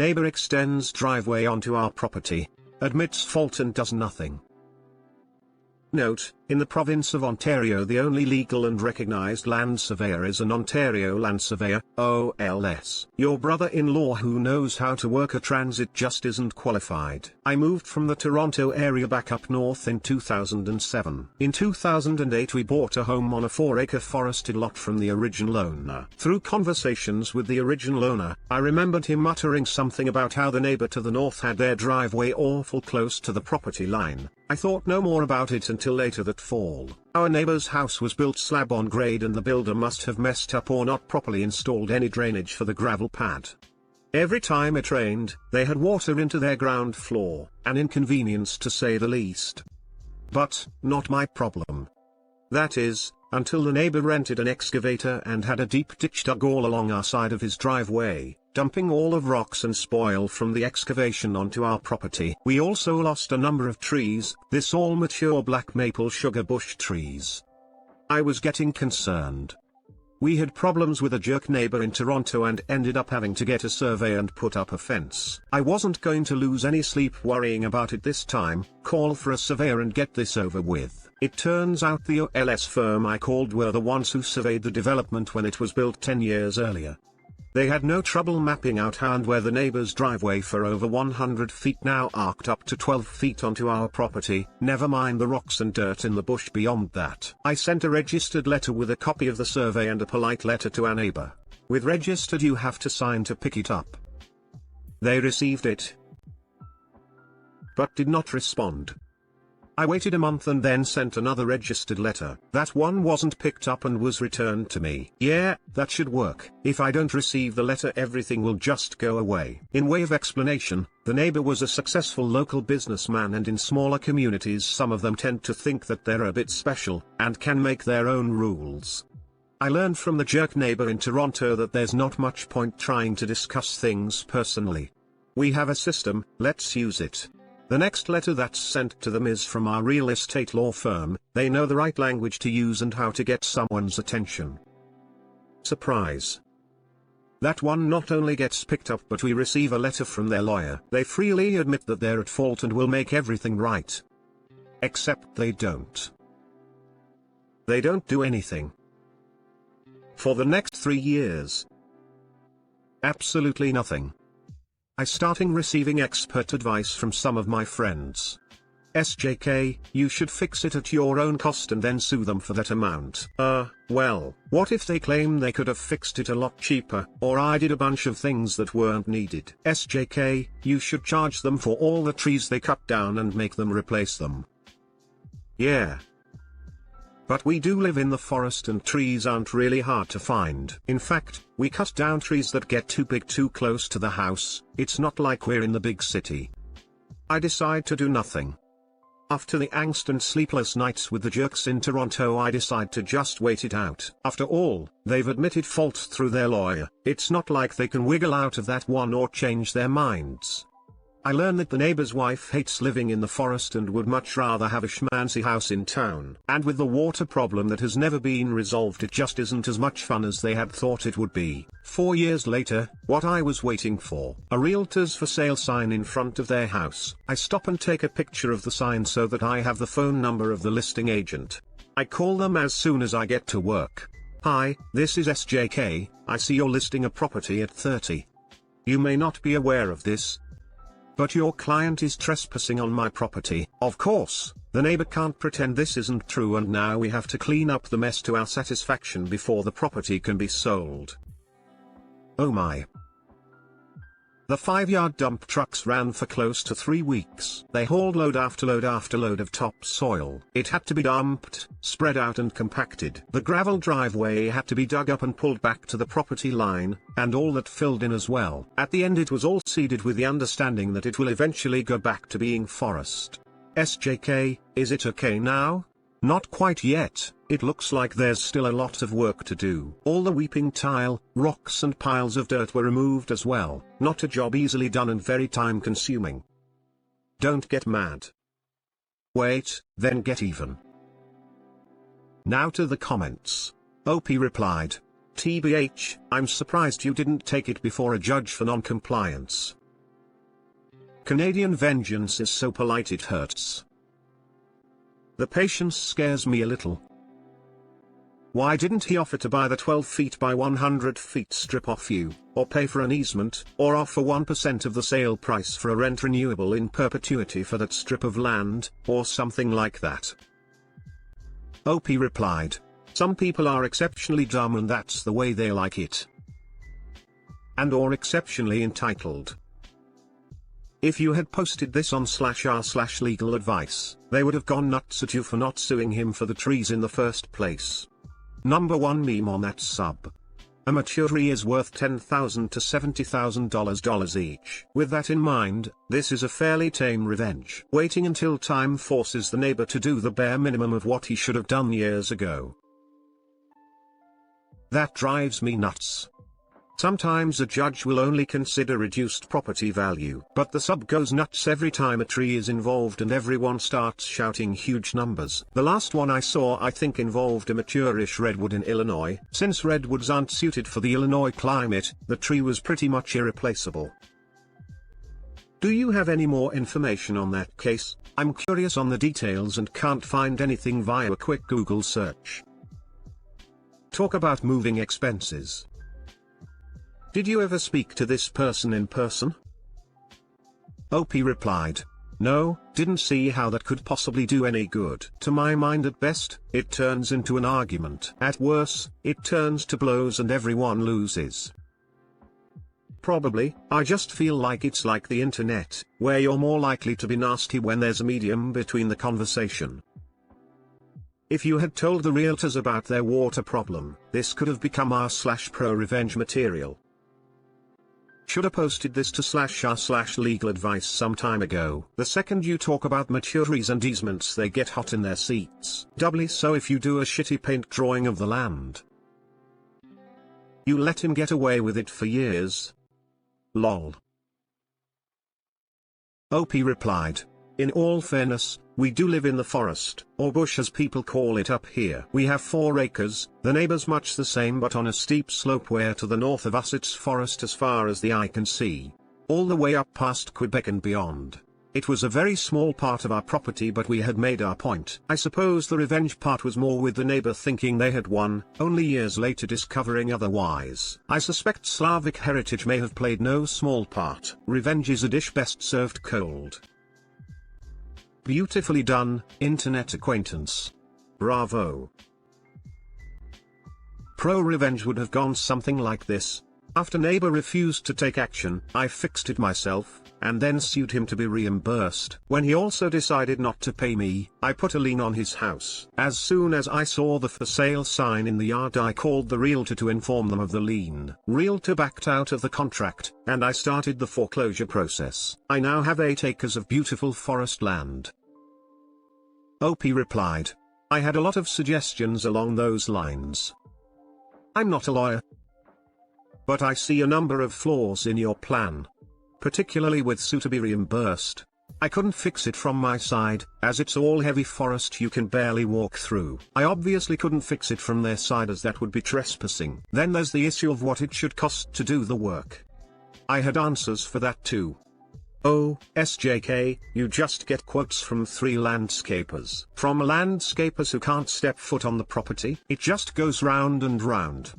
Neighbor extends driveway onto our property. Admits fault and does nothing. Note, in the province of Ontario the only legal and recognized land surveyor is an Ontario land surveyor, OLS. Your brother-in-law who knows how to work a transit just isn't qualified. I moved from the Toronto area back up north in 2007. In 2008 we bought a home on a 4-acre forested lot from the original owner. Through conversations with the original owner, I remembered him muttering something about how the neighbor to the north had their driveway awful close to the property line. I thought no more about it until later that fall. Our neighbor's house was built slab on grade and the builder must have messed up or not properly installed any drainage for the gravel pad. Every time it rained, they had water into their ground floor, an inconvenience to say the least. But, not my problem. That is, until the neighbor rented an excavator and had a deep ditch dug all along our side of his driveway, dumping all of rocks and spoil from the excavation onto our property. We also lost a number of trees, this all mature black maple sugar bush trees. I was getting concerned. We had problems with a jerk neighbor in Toronto and ended up having to get a survey and put up a fence. I wasn't going to lose any sleep worrying about it this time, call for a surveyor and get this over with. It turns out the OLS firm I called were the ones who surveyed the development when it was built 10 years earlier. They had no trouble mapping out how and where the neighbor's driveway for over 100 feet now arced up to 12 feet onto our property, never mind the rocks and dirt in the bush beyond that. I sent a registered letter with a copy of the survey and a polite letter to our neighbor. With registered you have to sign to pick it up. They received it, but did not respond. I waited a month and then sent another registered letter. That one wasn't picked up and was returned to me. Yeah, that should work. If I don't receive the letter everything will just go away. In way of explanation, the neighbor was a successful local businessman and in smaller communities some of them tend to think that they're a bit special, and can make their own rules. I learned from the jerk neighbor in Toronto that there's not much point trying to discuss things personally. We have a system, let's use it. The next letter that's sent to them is from our real estate law firm. They know the right language to use and how to get someone's attention. Surprise. That one not only gets picked up but we receive a letter from their lawyer. They freely admit that they're at fault and will make everything right. Except they don't. They don't do anything. For the next 3 years. Absolutely nothing. I starting receiving expert advice from some of my friends. SJK, you should fix it at your own cost and then sue them for that amount. Well, what if they claim they could have fixed it a lot cheaper, or I did a bunch of things that weren't needed? SJK, you should charge them for all the trees they cut down and make them replace them. Yeah. But we do live in the forest and trees aren't really hard to find. In fact, we cut down trees that get too big too close to the house. It's not like we're in the big city. I decide to do nothing. After the angst and sleepless nights with the jerks in Toronto I decide to just wait it out. After all, they've admitted fault through their lawyer. It's not like they can wiggle out of that one or change their minds. I learn that the neighbor's wife hates living in the forest and would much rather have a schmancy house in town. And with the water problem that has never been resolved it just isn't as much fun as they had thought it would be. 4 years later, what I was waiting for, a realtor's for sale sign in front of their house. I stop and take a picture of the sign so that I have the phone number of the listing agent. I call them as soon as I get to work. Hi, this is SJK, I see you're listing a property at 30. You may not be aware of this, but your client is trespassing on my property. Of course, the neighbor can't pretend this isn't true and now we have to clean up the mess to our satisfaction before the property can be sold. Oh my. The 5-yard dump trucks ran for close to 3 weeks. They hauled load after load after load of topsoil. It had to be dumped, spread out and compacted. The gravel driveway had to be dug up and pulled back to the property line, and all that filled in as well. At the end it was all seeded with the understanding that it will eventually go back to being forest. SJK, is it okay now? Not quite yet. It looks like there's still a lot of work to do. All the weeping tile, rocks and piles of dirt were removed as well. Not a job easily done and very time consuming. Don't get mad. Wait, then get even. Now to the comments. OP replied, TBH, I'm surprised you didn't take it before a judge for non-compliance. Canadian vengeance is so polite it hurts. The patience scares me a little. Why didn't he offer to buy the 12 feet by 100 feet strip off you, or pay for an easement, or offer 1% of the sale price for a rent renewable in perpetuity for that strip of land, or something like that? OP replied, "Some people are exceptionally dumb and that's the way they like it. And/or exceptionally entitled. If you had posted this on /r/legal advice, they would have gone nuts at you for not suing him for the trees in the first place. Number 1 meme on that sub. A mature tree is worth $10,000 to $70,000 each. With that in mind, this is a fairly tame revenge. Waiting until time forces the neighbor to do the bare minimum of what he should have done years ago. That drives me nuts. Sometimes a judge will only consider reduced property value, but the sub goes nuts every time a tree is involved and everyone starts shouting huge numbers. The last one I saw I think involved a mature-ish redwood in Illinois. Since redwoods aren't suited for the Illinois climate, the tree was pretty much irreplaceable. Do you have any more information on that case? I'm curious on the details and can't find anything via a quick Google search. Talk about moving expenses. Did you ever speak to this person in person? OP replied, "No, didn't see how that could possibly do any good. To my mind at best, it turns into an argument. At worst, it turns to blows and everyone loses." Probably, I just feel like it's like the internet, where you're more likely to be nasty when there's a medium between the conversation. If you had told the realtors about their water problem, this could have become r/ProRevenge material. Should have posted this to /r/legal advice some time ago. The second you talk about mature trees and easements they get hot in their seats. Doubly so if you do a shitty paint drawing of the land. You let him get away with it for years. Lol. OP replied, "In all fairness, we do live in the forest, or bush as people call it up here. We have 4 acres, the neighbors much the same but on a steep slope where to the north of us it's forest as far as the eye can see. All the way up past Quebec and beyond. It was a very small part of our property but we had made our point. I suppose the revenge part was more with the neighbor thinking they had won, only years later discovering otherwise. I suspect Slavic heritage may have played no small part. Revenge is a dish best served cold." Beautifully done, internet acquaintance. Bravo. ProRevenge would have gone something like this. After neighbor refused to take action, I fixed it myself, and then sued him to be reimbursed. When he also decided not to pay me, I put a lien on his house. As soon as I saw the for sale sign in the yard I called the realtor to inform them of the lien. Realtor backed out of the contract, and I started the foreclosure process. I now have 8 acres of beautiful forest land. OP replied, "I had a lot of suggestions along those lines. I'm not a lawyer, but I see a number of flaws in your plan. Particularly with sue to be reimbursed. I couldn't fix it from my side, as it's all heavy forest you can barely walk through. I obviously couldn't fix it from their side as that would be trespassing. Then there's the issue of what it should cost to do the work. I had answers for that too. Oh, SJK, you just get quotes from 3 landscapers. From landscapers who can't step foot on the property. It just goes round and round.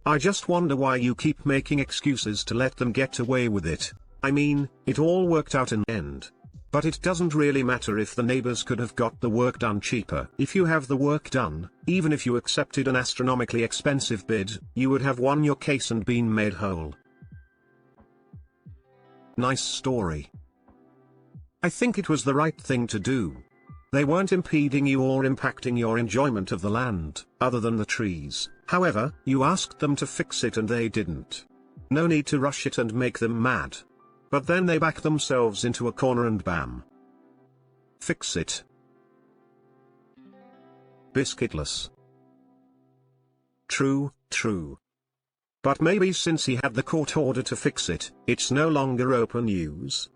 I just wonder why you keep making excuses to let them get away with it. I mean, it all worked out in the end. But it doesn't really matter if the neighbors could have got the work done cheaper. If you have the work done, even if you accepted an astronomically expensive bid, you would have won your case and been made whole." Nice story. I think it was the right thing to do. They weren't impeding you or impacting your enjoyment of the land, other than the trees. However, you asked them to fix it and they didn't. No need to rush it and make them mad. But then they back themselves into a corner and bam. Fix it. Biscuitless. True, true. But maybe since he had the court order to fix it, it's no longer open use.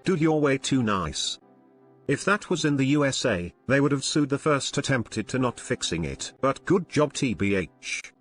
Dude, you're way too nice. If that was in the USA, they would have sued the first attempted to not fixing it. But good job TBH.